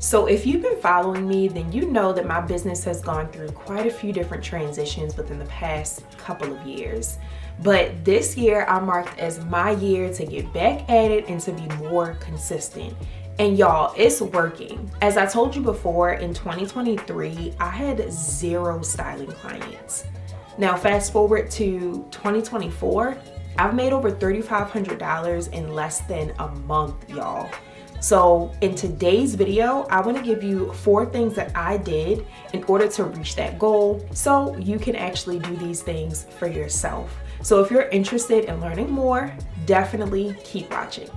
So if you've been following me, then you know that my business has gone through quite a few different transitions within the past couple of years. But this year I marked as my year to get back at it and to be more consistent. And y'all, it's working. As I told you before, in 2023, I had 0 styling clients. Now fast forward to 2024, I've made over $3,500 in less than a month, y'all. So in today's video, I want to give you 4 things that I did in order to reach that goal so you can actually do these things for yourself. So if you're interested in learning more, definitely keep watching.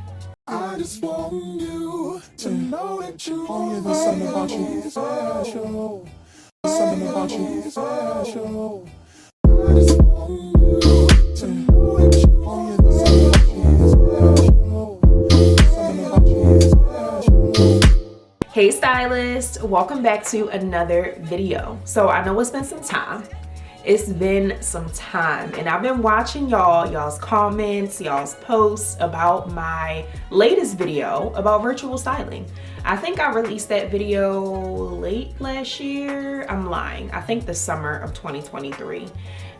I just want you to know that you are there's something about you special. There's something about you special. I just want you to know that you are there's something about you special. Something about you special. Hey stylists, welcome back to another video. So I know it's been some time. It's been some time and I've been watching y'all's comments, y'all's posts about my latest video about virtual styling. I think I released that video late last year. I'm lying. I think the summer of 2023.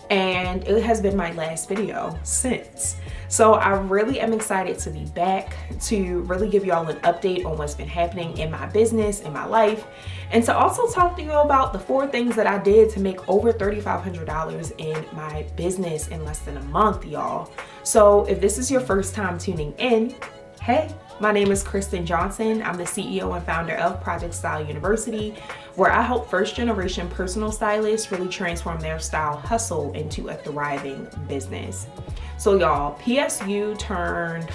And it has been my last video since. So I really am excited to be back to really give y'all an update on what's been happening in my business, in my life, and to also talk to you about the 4 things that I did to make over $3,500 in my business in less than a month, y'all. So if this is your first time tuning in, hey, my name is Kristen Johnson. I'm the CEO and founder of Project Style University, where I help first-generation personal stylists really transform their style hustle into a thriving business. So y'all, PSU turned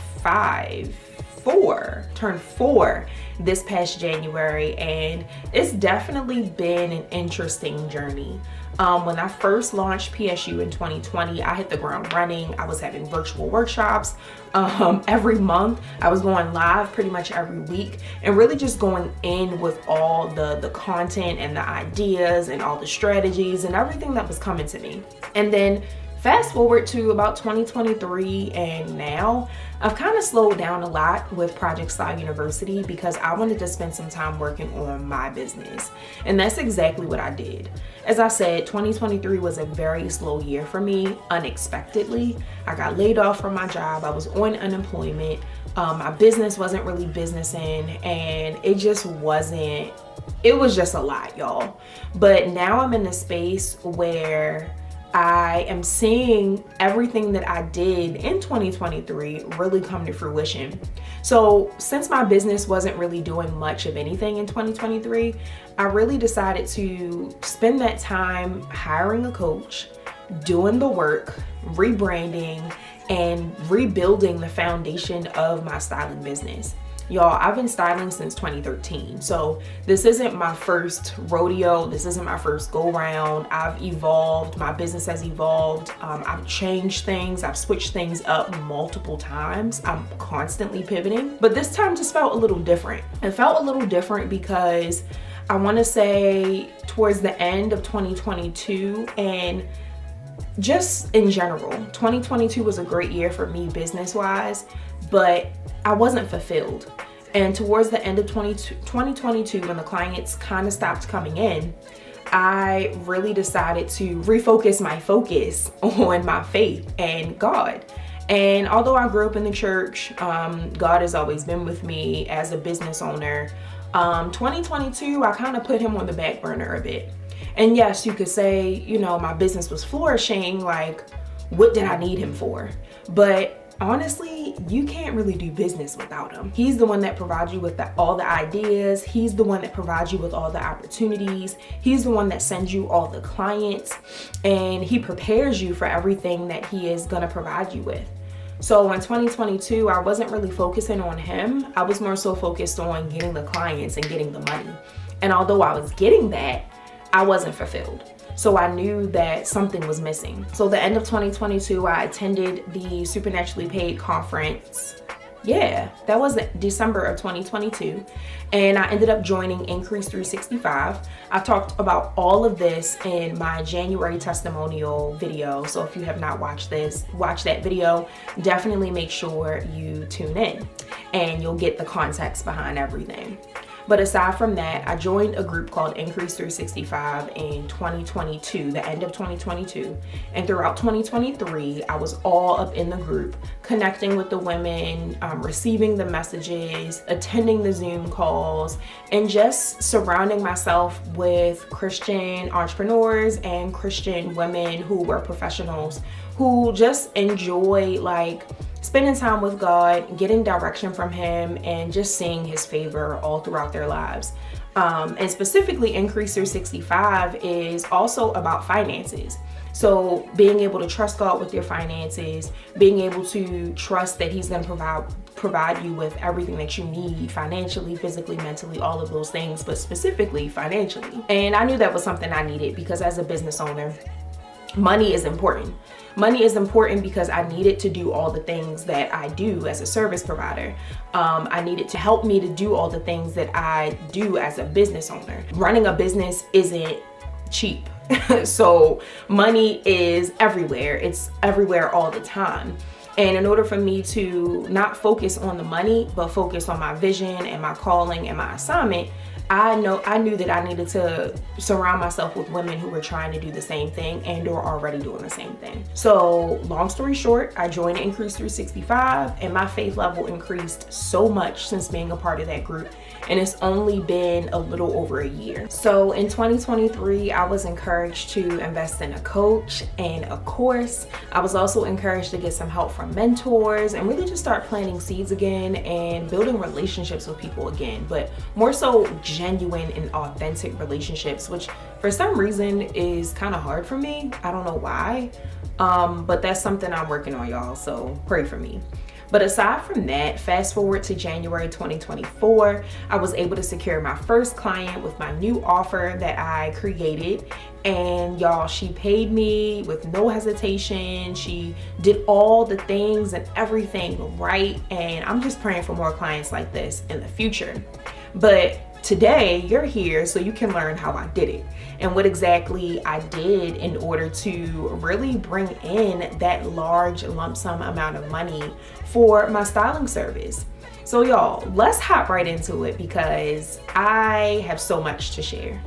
4 this past January, and it's definitely been an interesting journey. When I first launched PSU in 2020, I hit the ground running. I was having virtual workshops every month. I was going live pretty much every week and really just going in with all the content and the ideas and all the strategies and everything that was coming to me. And then fast forward to about 2023 and now, I've kind of slowed down a lot with Project Style University because I wanted to spend some time working on my business. And that's exactly what I did. As I said, 2023 was a very slow year for me, unexpectedly. I got laid off from my job. I was on unemployment. My business wasn't really businessing, and it was just a lot, y'all. But now I'm in a space where I am seeing everything that I did in 2023 really come to fruition. So since my business wasn't really doing much of anything in 2023, I really decided to spend that time hiring a coach, doing the work, rebranding, and rebuilding the foundation of my styling business. Y'all, I've been styling since 2013. So this isn't my first rodeo. This isn't my first go round. I've evolved. My business has evolved. I've changed things. I've switched things up multiple times. I'm constantly pivoting, but this time just felt a little different. It felt a little different because I want to say towards the end of 2022 and just in general, 2022 was a great year for me business-wise, but I wasn't fulfilled. And towards the end of 2022, when the clients kind of stopped coming in, I really decided to refocus my focus on my faith and God. And although I grew up in the church, God has always been with me as a business owner. 2022, I kind of put him on the back burner a bit. And yes, you could say, you know, my business was flourishing. Like, what did I need him for? But honestly, you can't really do business without him. He's the one that provides you with all the ideas. He's the one that provides you with all the opportunities. He's the one that sends you all the clients, and he prepares you for everything that he is going to provide you with. So in 2022, I wasn't really focusing on him. I was more so focused on getting the clients and getting the money. And although I was getting that, I wasn't fulfilled. So I knew that something was missing. So the end of 2022, I attended the Supernaturally Paid conference. Yeah, that was December of 2022. And I ended up joining Increase 365. I talked about all of this in my January testimonial video. So if you have not watched that video, definitely make sure you tune in and you'll get the context behind everything. But aside from that, I joined a group called Increase 365 in 2022, the end of 2022. And throughout 2023, I was all up in the group, connecting with the women, receiving the messages, attending the Zoom calls, and just surrounding myself with Christian entrepreneurs and Christian women who were professionals who just enjoy like spending time with God, getting direction from Him, and just seeing His favor all throughout their lives. And specifically, Increase 365 is also about finances. So being able to trust God with your finances, being able to trust that He's going to provide you with everything that you need financially, physically, mentally, all of those things, but specifically financially. And I knew that was something I needed because as a business owner, money is important. Money is important because I need it to do all the things that I do as a service provider. I need it to help me to do all the things that I do as a business owner. Running a business isn't cheap. So money is everywhere. It's everywhere all the time. And in order for me to not focus on the money, but focus on my vision and my calling and my assignment, I knew that I needed to surround myself with women who were trying to do the same thing and or already doing the same thing. So long story short, I joined Increase 365 and my faith level increased so much since being a part of that group. And it's only been a little over a year. So in 2023, I was encouraged to invest in a coach and a course. I was also encouraged to get some help from mentors and really just start planting seeds again and building relationships with people again, but more so genuine and authentic relationships, which for some reason is kind of hard for me. I don't know why, but that's something I'm working on, y'all, so pray for me. But aside from that, fast forward to January 2024, I was able to secure my first client with my new offer that I created. And y'all, she paid me with no hesitation. She did all the things and everything right. And I'm just praying for more clients like this in the future. But today you're here so you can learn how I did it and what exactly I did in order to really bring in that large lump sum amount of money for my styling service. So y'all, let's hop right into it because I have so much to share.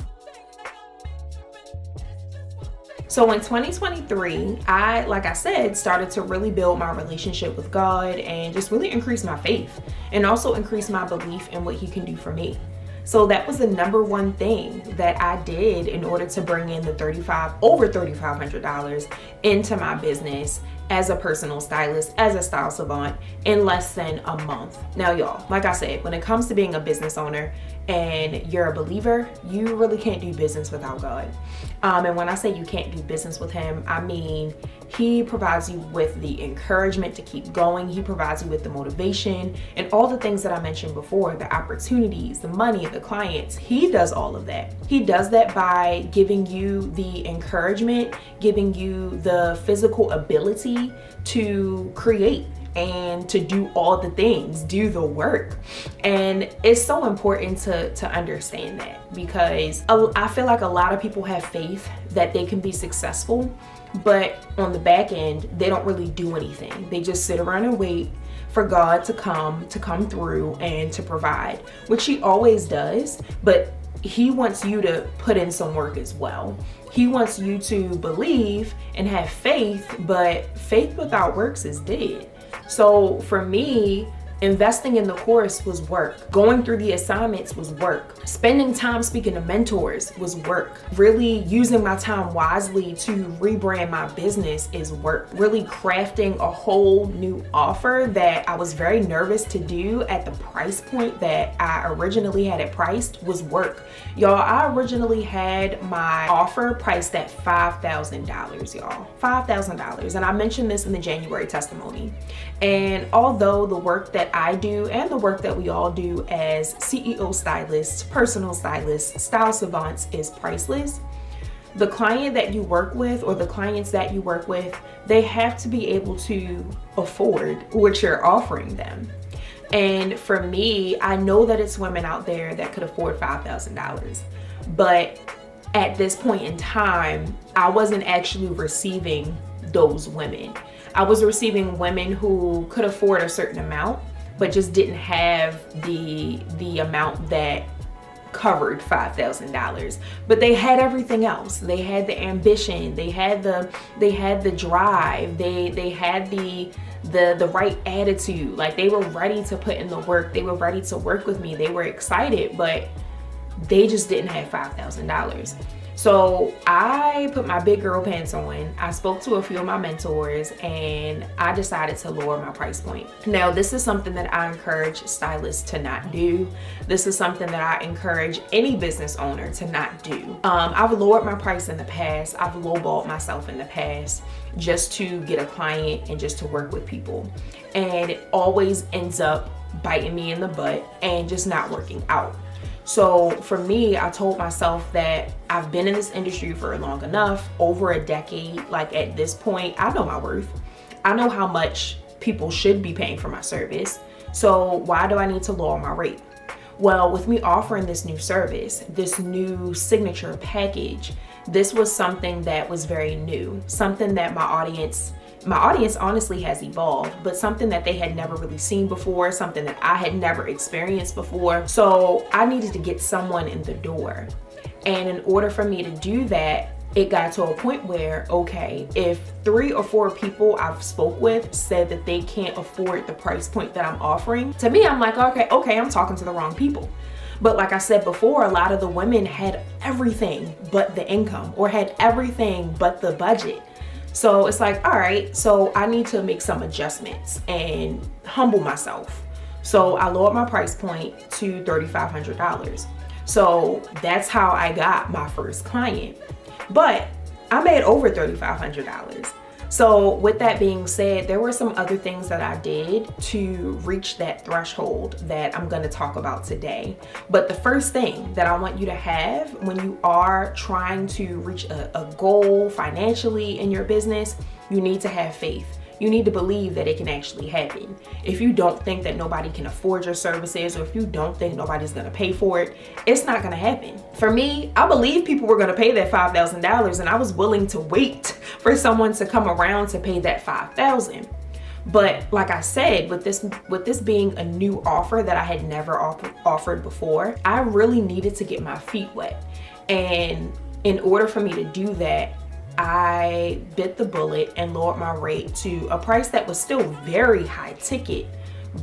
So in 2023, like I said, started to really build my relationship with God and just really increase my faith and also increase my belief in what He can do for me. So that was the number one thing that I did in order to bring in the over $3,500 into my business as a personal stylist, as a style savant in less than a month. Now y'all, like I said, when it comes to being a business owner and you're a believer, you really can't do business without God. And when I say you can't do business with Him, I mean He provides you with the encouragement to keep going. He provides you with the motivation and all the things that I mentioned before, the opportunities, the money, the clients. He does all of that. He does that by giving you the encouragement, giving you the physical ability to create and to do all the things, do the work. And it's so important to understand that because I feel like a lot of people have faith that they can be successful, but on the back end, they don't really do anything. They just sit around and wait for God to come through and to provide, which He always does, but He wants you to put in some work as well. He wants you to believe and have faith, but faith without works is dead. So for me, investing in the course was work. Going through the assignments was work. Spending time speaking to mentors was work. Really using my time wisely to rebrand my business is work. Really crafting a whole new offer that I was very nervous to do at the price point that I originally had it priced was work. Y'all, I originally had my offer priced at $5,000, y'all. $5,000. And I mentioned this in the January testimony. And although the work that I do and the work that we all do as CEO stylists, personal stylists, style savants is priceless, the client that you work with or the clients that you work with, they have to be able to afford what you're offering them. And for me, I know that it's women out there that could afford $5,000, but at this point in time, I wasn't actually receiving those women. I was receiving women who could afford a certain amount, but just didn't have the amount that covered $5,000, but they had everything else. They had the ambition, they had the drive, they had the right attitude. Like, they were ready to put in the work, they were ready to work with me, they were excited, but they just didn't have $5,000. So I put my big girl pants on. I spoke to a few of my mentors and I decided to lower my price point. Now, this is something that I encourage stylists to not do. This is something that I encourage any business owner to not do. I've lowered my price in the past. I've lowballed myself in the past just to get a client and just to work with people. And it always ends up biting me in the butt and just not working out. So for me, I told myself that I've been in this industry for long enough, over a decade. Like, at this point, I know my worth. I know how much people should be paying for my service. So why do I need to lower my rate? Well, with me offering this new service, this new signature package, this was something that was very new, something that my audience honestly has evolved, but something that they had never really seen before, something that I had never experienced before. So I needed to get someone in the door. And in order for me to do that, it got to a point where, okay, if 3 or 4 people I've spoke with said that they can't afford the price point that I'm offering, to me, I'm like, okay, I'm talking to the wrong people. But like I said before, a lot of the women had everything but the income, or had everything but the budget. So it's like, all right, so I need to make some adjustments and humble myself. So I lowered my price point to $3,500. So that's how I got my first client. But I made over $3,500. So with that being said, there were some other things that I did to reach that threshold that I'm going to talk about today. But the first thing that I want you to have when you are trying to reach a goal financially in your business, you need to have faith. You need to believe that it can actually happen. If you don't think that nobody can afford your services, or if you don't think nobody's gonna pay for it, it's not gonna happen. For me, I believe people were gonna pay that $5,000, and I was willing to wait for someone to come around to pay that $5,000. But like I said, with this being a new offer that I had never offered before, I really needed to get my feet wet. And in order for me to do that, I bit the bullet and lowered my rate to a price that was still very high ticket,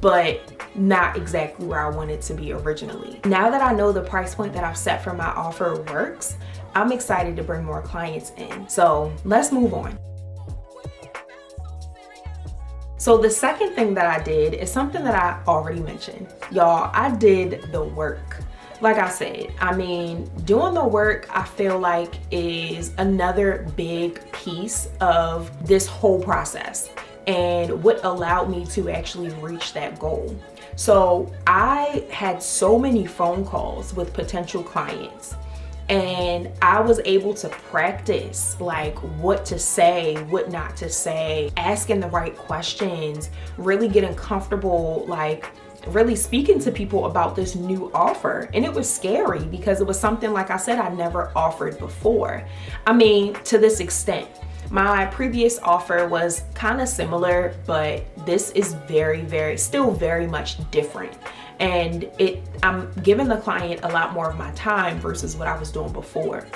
but not exactly where I wanted to be originally. Now that I know the price point that I've set for my offer works, I'm excited to bring more clients in. So let's move on. So the second thing that I did is something that I already mentioned. Y'all, I did the work. Like I said, I mean, doing the work, I feel like, is another big piece of this whole process and what allowed me to actually reach that goal. So I had so many phone calls with potential clients, and I was able to practice like what to say, what not to say, asking the right questions, really getting comfortable, like really speaking to people about this new offer. And it was scary because it was something, like I said, I never offered before. I mean, to this extent. My previous offer was kind of similar, but this is still very much different. And I'm giving the client a lot more of my time versus what I was doing before.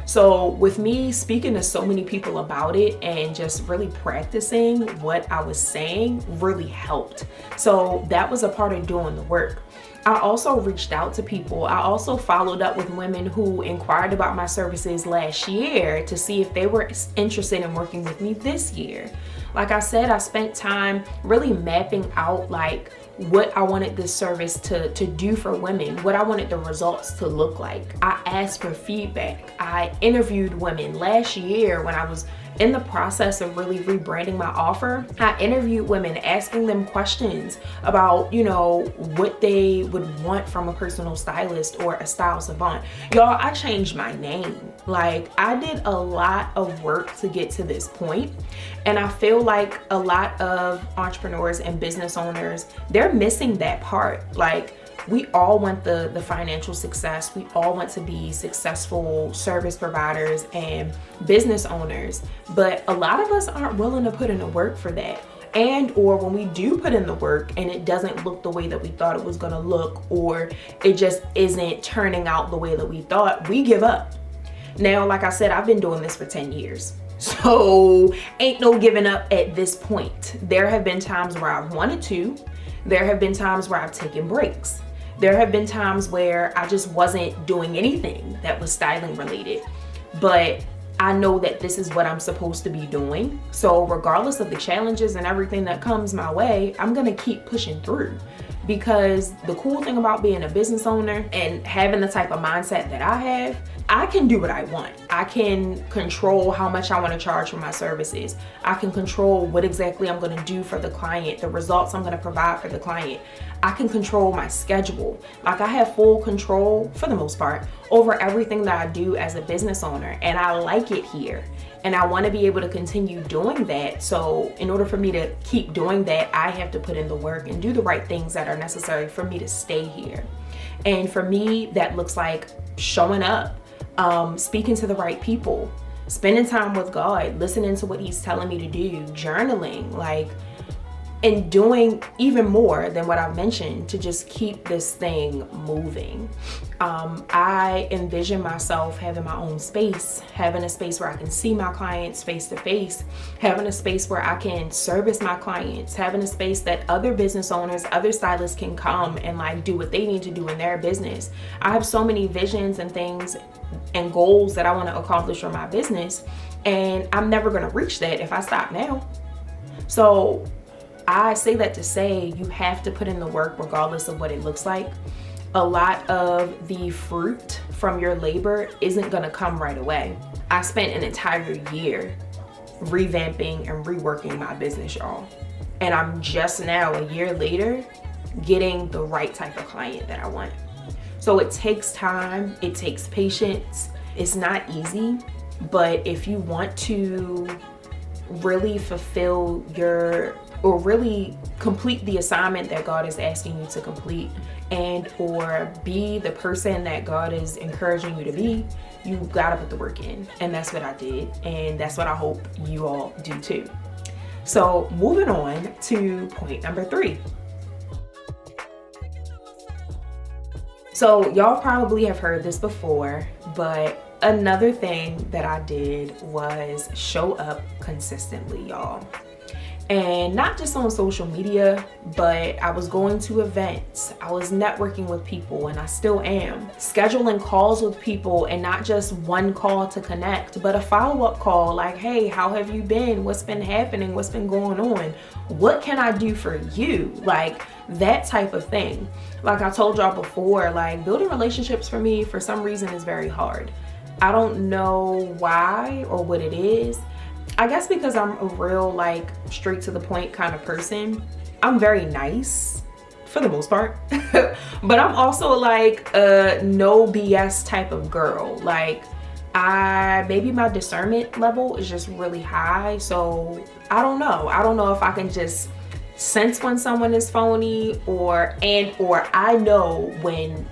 So with me speaking to so many people about it and just really practicing what I was saying really helped. So that was a part of doing the work. I also reached out to people. I also followed up with women who inquired about my services last year to see if they were interested in working with me this year. Like I said, I spent time really mapping out like what I wanted this service to do for women, what I wanted the results to look like. I asked for feedback. I interviewed women last year when I was in the process of really rebranding my offer. I interviewed women, asking them questions about, what they would want from a personal stylist or a style savant. Y'all, I changed my name. Like, I did a lot of work to get to this point. And I feel like a lot of entrepreneurs and business owners, they're missing that part. Like, we all want the financial success. We all want to be successful service providers and business owners, but a lot of us aren't willing to put in the work for that. And or when we do put in the work and it doesn't look the way that we thought it was gonna look, or it just isn't turning out the way that we thought, we give up. Now, like I said, I've been doing this for 10 years. So ain't no giving up at this point. There have been times where I've wanted to. There have been times where I've taken breaks. There have been times where I just wasn't doing anything that was styling related. But I know that this is what I'm supposed to be doing. So regardless of the challenges and everything that comes my way, I'm gonna keep pushing through. Because the cool thing about being a business owner and having the type of mindset that I have, I can do what I want. I can control how much I want to charge for my services. I can control what exactly I'm going to do for the client, the results I'm going to provide for the client. I can control my schedule. Like, I have full control, for the most part, over everything that I do as a business owner, and I like it here. And I want to be able to continue doing that. So in order for me to keep doing that, I have to put in the work and do the right things that are necessary for me to stay here. And for me, that looks like showing up, speaking to the right people, spending time with God, listening to what He's telling me to do, journaling, and doing even more than what I've mentioned to just keep this thing moving. I envision myself having my own space, having a space where I can see my clients face to face, having a space where I can service my clients, having a space that other business owners, other stylists can come and do what they need to do in their business. I have so many visions and things and goals that I want to accomplish for my business, and I'm never going to reach that if I stop now. So I say that to say you have to put in the work regardless of what it looks like. A lot of the fruit from your labor isn't gonna come right away. I spent an entire year revamping and reworking my business, y'all. And I'm just now, a year later, getting the right type of client that I want. So it takes time, it takes patience. It's not easy, but if you want to really fulfill or really complete the assignment that God is asking you to complete, and or be the person that God is encouraging you to be, you gotta put the work in. And that's what I did, and that's what I hope you all do too. So moving on to point number 3. So y'all probably have heard this before, but another thing that I did was show up consistently, y'all. And not just on social media, but I was going to events, I was networking with people, and I still am. Scheduling calls with people, and not just one call to connect, but a follow-up call like, hey, how have you been? What's been happening? What's been going on? What can I do for you? That type of thing. Like I told y'all before, building relationships for me, for some reason, is very hard. I don't know why or what it is. I guess because I'm a real straight to the point kind of person. I'm very nice for the most part, but I'm also a no BS type of girl. Maybe my discernment level is just really high. So I don't know if I can just sense when someone is phony or I know when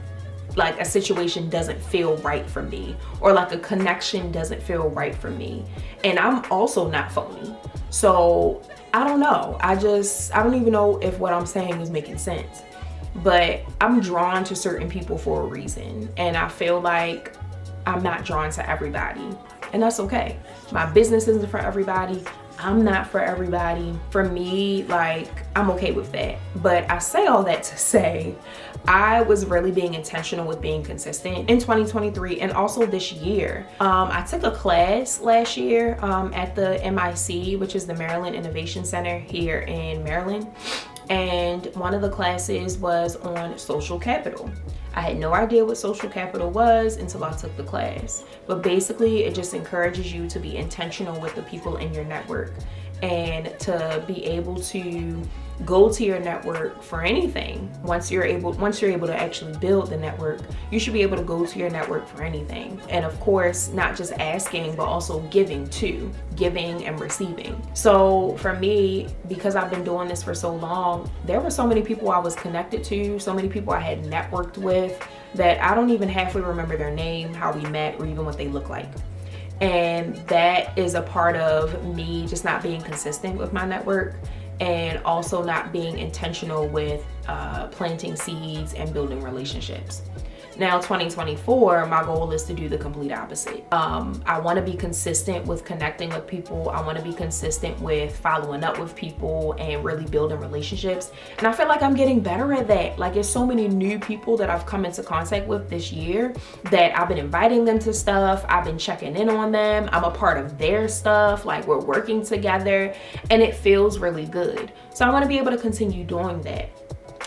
a situation doesn't feel right for me, or a connection doesn't feel right for me. And I'm also not phony. So I don't know. I don't even know if what I'm saying is making sense, but I'm drawn to certain people for a reason. And I feel like I'm not drawn to everybody, and that's okay. My business isn't for everybody. I'm not for everybody. For me, I'm okay with that. But I say all that to say, I was really being intentional with being consistent in 2023 and also this year. I took a class last year at the MIC, which is the Maryland Innovation Center here in Maryland. And one of the classes was on social capital. I had no idea what social capital was until I took the class. But basically, it just encourages you to be intentional with the people in your network and to be able to go to your network for anything. Once you're able to actually build the network, you should be able to go to your network for anything. And of course, not just asking, but also giving and receiving. So for me, because I've been doing this for so long, there were so many people I was connected to, so many people I had networked with that I don't even halfway remember their name, how we met, or even what they look like. And that is a part of me just not being consistent with my network and also not being intentional with planting seeds and building relationships. Now 2024, my goal is to do the complete opposite. I want to be consistent with connecting with people. I want to be consistent with following up with people and really building relationships. And I feel like I'm getting better at that. Like, there's so many new people that I've come into contact with this year that I've been inviting them to stuff. I've been checking in on them. I'm a part of their stuff. Like, we're working together and it feels really good. So I want to be able to continue doing that.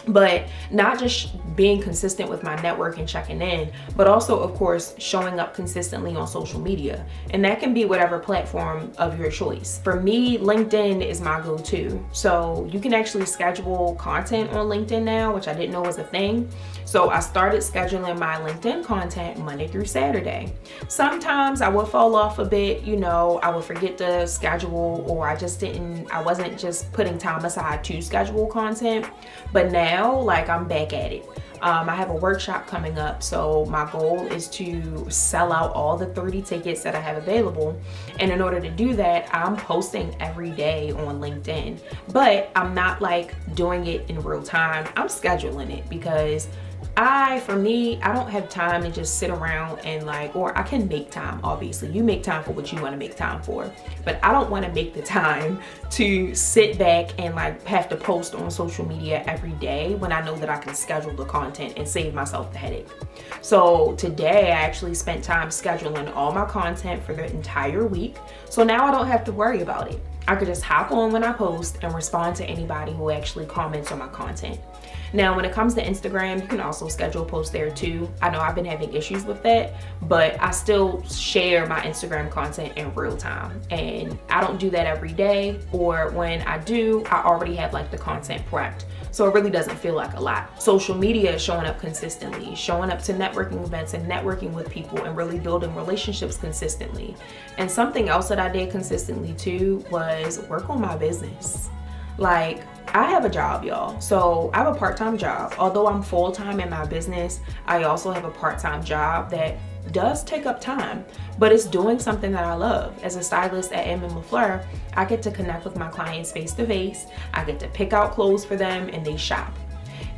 But not just being consistent with my network and checking in, but also, of course, showing up consistently on social media. And that can be whatever platform of your choice. For me, LinkedIn is my go-to. So you can actually schedule content on LinkedIn now, which I didn't know was a thing. So I started scheduling my LinkedIn content Monday through Saturday. Sometimes I would fall off a bit, you know, I would forget to schedule, or I wasn't just putting time aside to schedule content. But now, like, I'm back at it. I have a workshop coming up, so my goal is to sell out all the 30 tickets that I have available. And in order to do that, I'm posting every day on LinkedIn, but I'm not like doing it in real time. I'm scheduling it because for me, I don't have time to just sit around and or I can make time. Obviously, you make time for what you want to make time for, but I don't want to make the time to sit back and have to post on social media every day when I know that I can schedule the content and save myself the headache. So today I actually spent time scheduling all my content for the entire week. So now I don't have to worry about it. I could just hop on when I post and respond to anybody who actually comments on my content. Now, when it comes to Instagram, you can also schedule posts there too. I know I've been having issues with that, but I still share my Instagram content in real time. And I don't do that every day, or when I do, I already have the content prepped. So it really doesn't feel like a lot. Social media is showing up consistently, showing up to networking events and networking with people and really building relationships consistently. And something else that I did consistently too was work on my business. I have a job, y'all. So I have a part-time job. Although I'm full-time in my business, I also have a part-time job that does take up time, but it's doing something that I love. As a stylist at M. LaFleur, I get to connect with my clients face-to-face. I get to pick out clothes for them and they shop.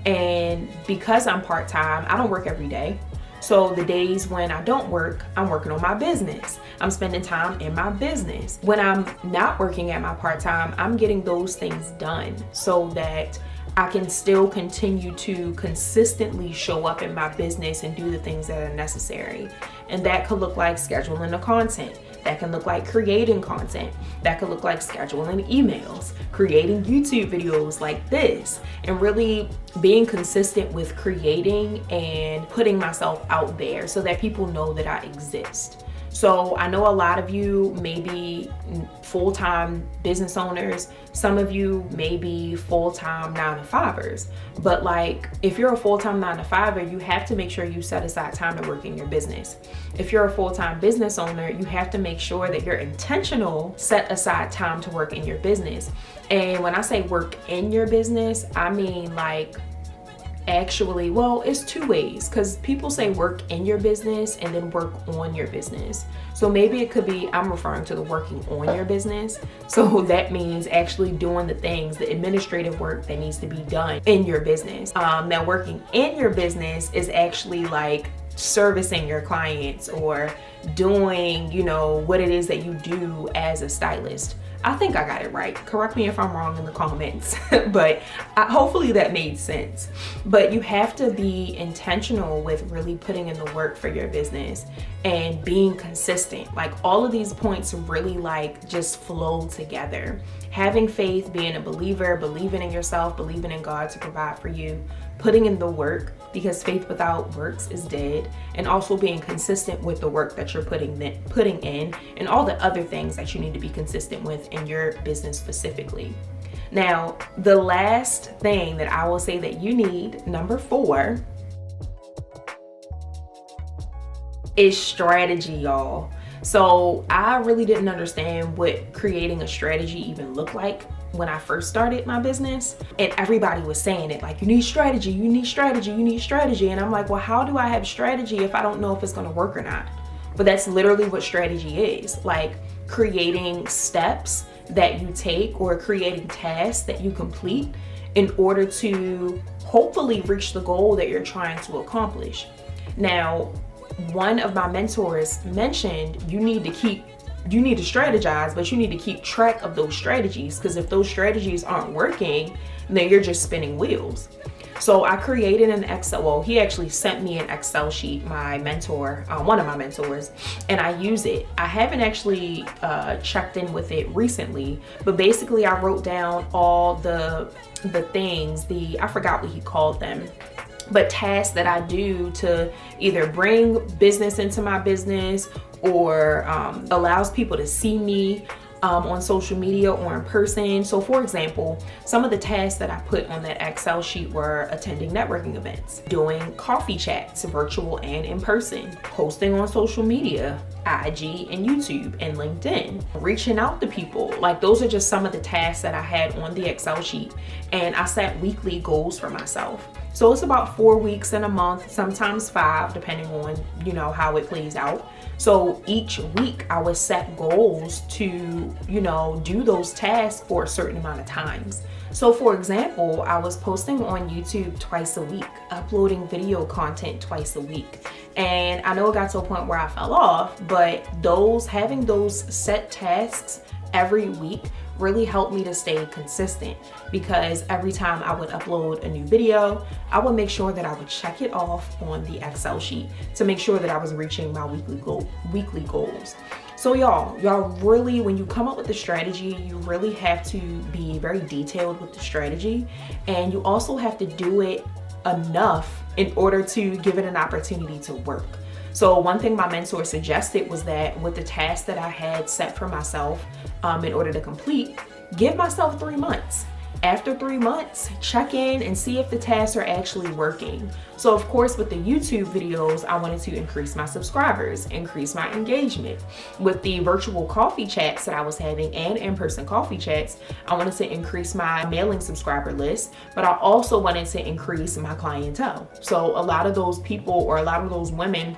And because I'm part-time, I don't work every day. So the days when I don't work, I'm working on my business. I'm spending time in my business. When I'm not working at my part-time, I'm getting those things done so that I can still continue to consistently show up in my business and do the things that are necessary. And that could look like scheduling the content. That can look like creating content. That could look like scheduling emails, creating YouTube videos like this, and really being consistent with creating and putting myself out there so that people know that I exist. So I know a lot of you may be full-time business owners. Some of you may be full-time 9-to-5ers. But if you're a full-time 9-to-5er, you have to make sure you set aside time to work in your business. If you're a full-time business owner, you have to make sure that you're intentional, set aside time to work in your business. And when I say work in your business, I mean actually, well, it's two ways, because people say work in your business and then work on your business. So maybe it could be, I'm referring to the working on your business. So that means actually doing the things, the administrative work that needs to be done in your business. Now working in your business is actually servicing your clients or doing, what it is that you do as a stylist. I think I got it right. Correct me if I'm wrong in the comments, but hopefully that made sense. But you have to be intentional with really putting in the work for your business and being consistent. All of these points really just flow together. Having faith, being a believer, believing in yourself, believing in God to provide for you, putting in the work, because faith without works is dead, and also being consistent with the work that you're putting in and all the other things that you need to be consistent with in your business specifically. Now, the last thing that I will say that you need, number 4, is strategy, y'all. So I really didn't understand what creating a strategy even looked like when I first started my business, and everybody was saying it you need strategy, you need strategy, you need strategy. And I'm like, well, how do I have strategy if I don't know if it's going to work or not? But that's literally what strategy is, creating steps that you take or creating tasks that you complete in order to hopefully reach the goal that you're trying to accomplish. Now, one of my mentors mentioned you need to strategize, but you need to keep track of those strategies, because if those strategies aren't working, then you're just spinning wheels. So I created an Excel, well, he actually sent me an Excel sheet, my mentor, one of my mentors, and I use it. I haven't actually checked in with it recently, but basically I wrote down all the things, I forgot what he called them, but tasks that I do to either bring business into my business or allows people to see me on social media or in person. So for example, some of the tasks that I put on that Excel sheet were attending networking events, doing coffee chats, virtual and in person, posting on social media, IG and YouTube and LinkedIn, reaching out to people. Like, those are just some of the tasks that I had on the Excel sheet, and I set weekly goals for myself. So it's about 4 weeks in a month, sometimes 5, depending on, how it plays out. So each week I would set goals to, do those tasks for a certain amount of times. So for example, I was posting on YouTube twice a week, uploading video content twice a week. And I know it got to a point where I fell off, but having those set tasks every week really helped me to stay consistent, because every time I would upload a new video, I would make sure that I would check it off on the Excel sheet to make sure that I was reaching my weekly goals. So y'all really, when you come up with a strategy, you really have to be very detailed with the strategy, and you also have to do it enough in order to give it an opportunity to work. So one thing my mentor suggested was that with the tasks that I had set for myself in order to complete, give myself 3 months. After 3 months, check in and see if the tasks are actually working. So of course, with the YouTube videos, I wanted to increase my subscribers, increase my engagement. With the virtual coffee chats that I was having and in-person coffee chats, I wanted to increase my mailing subscriber list, but I also wanted to increase my clientele. So a lot of those people, or a lot of those women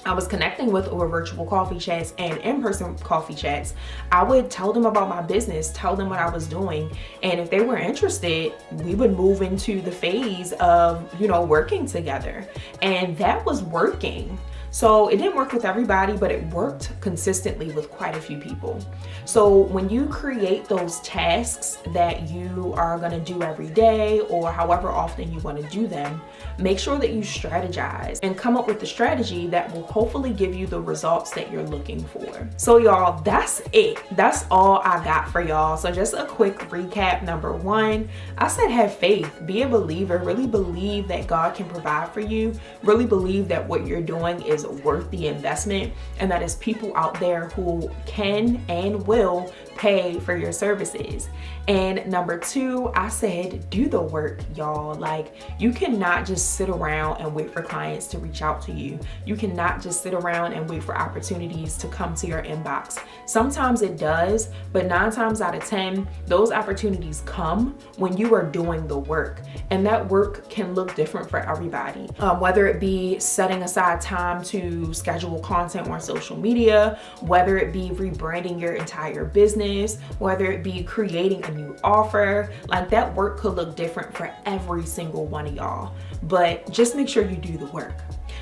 I was connecting with over virtual coffee chats and in-person coffee chats, I would tell them about my business, tell them what I was doing. And if they were interested, we would move into the phase of, working together. And that was working. So it didn't work with everybody, but it worked consistently with quite a few people. So when you create those tasks that you are gonna do every day or however often you wanna do them, make sure that you strategize and come up with the strategy that will hopefully give you the results that you're looking for. So y'all, that's it. That's all I got for y'all. So just a quick recap. Number 1, I said have faith, be a believer, really believe that God can provide for you, really believe that what you're doing is worth the investment, and that is people out there who can and will pay for your services. And number 2, I said do the work, y'all. Like, you cannot just sit around and wait for clients to reach out to you. You cannot just sit around and wait for opportunities to come to your inbox. Sometimes it does, but 9 times out of 10, those opportunities come when you are doing the work. And that work can look different for everybody. Whether it be setting aside time to schedule content on social media, whether it be rebranding your entire business, whether it be creating a new offer, like that work could look different for every single one of y'all. But just make sure you do the work.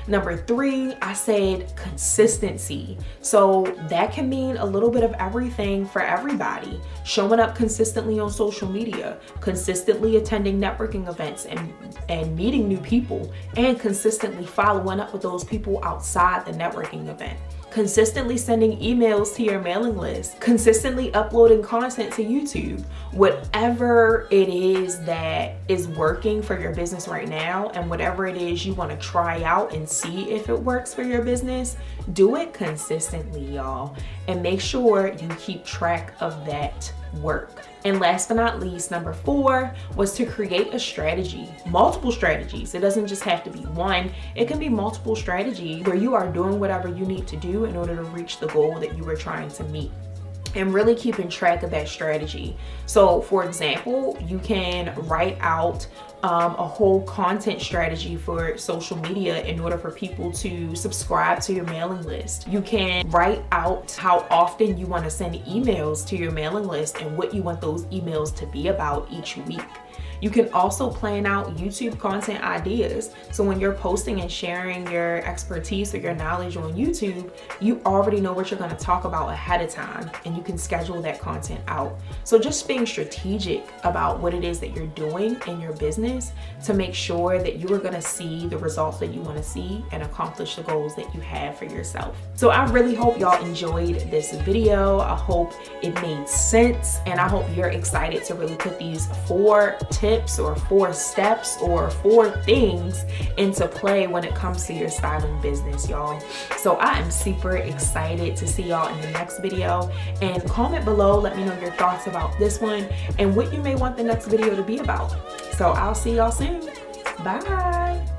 Number 3, I said consistency. So that can mean a little bit of everything for everybody. Showing up consistently on social media, consistently attending networking events and meeting new people, and consistently following up with those people outside the networking event. Consistently sending emails to your mailing list, consistently uploading content to YouTube. Whatever it is that is working for your business right now, and whatever it is you want to try out and see if it works for your business, do it consistently, y'all. And make sure you keep track of that work. And last but not least, number 4 was to create a strategy, multiple strategies. It doesn't just have to be one, it can be multiple strategies where you are doing whatever you need to do in order to reach the goal that you were trying to meet. And really keeping track of that strategy. So for example, you can write out a whole content strategy for social media in order for people to subscribe to your mailing list. You can write out how often you want to send emails to your mailing list and what you want those emails to be about each week. You can also plan out YouTube content ideas. So when you're posting and sharing your expertise or your knowledge on YouTube, you already know what you're going to talk about ahead of time, and you can schedule that content out. So just being strategic about what it is that you're doing in your business to make sure that you are going to see the results that you want to see and accomplish the goals that you have for yourself. So I really hope y'all enjoyed this video. I hope it made sense, and I hope you're excited to really put these 4 tips or 4 steps or 4 things into play when it comes to your styling business, y'all. So I am super excited to see y'all in the next video, and comment below, let me know your thoughts about this one and what you may want the next video to be about. So I'll see y'all soon. Bye.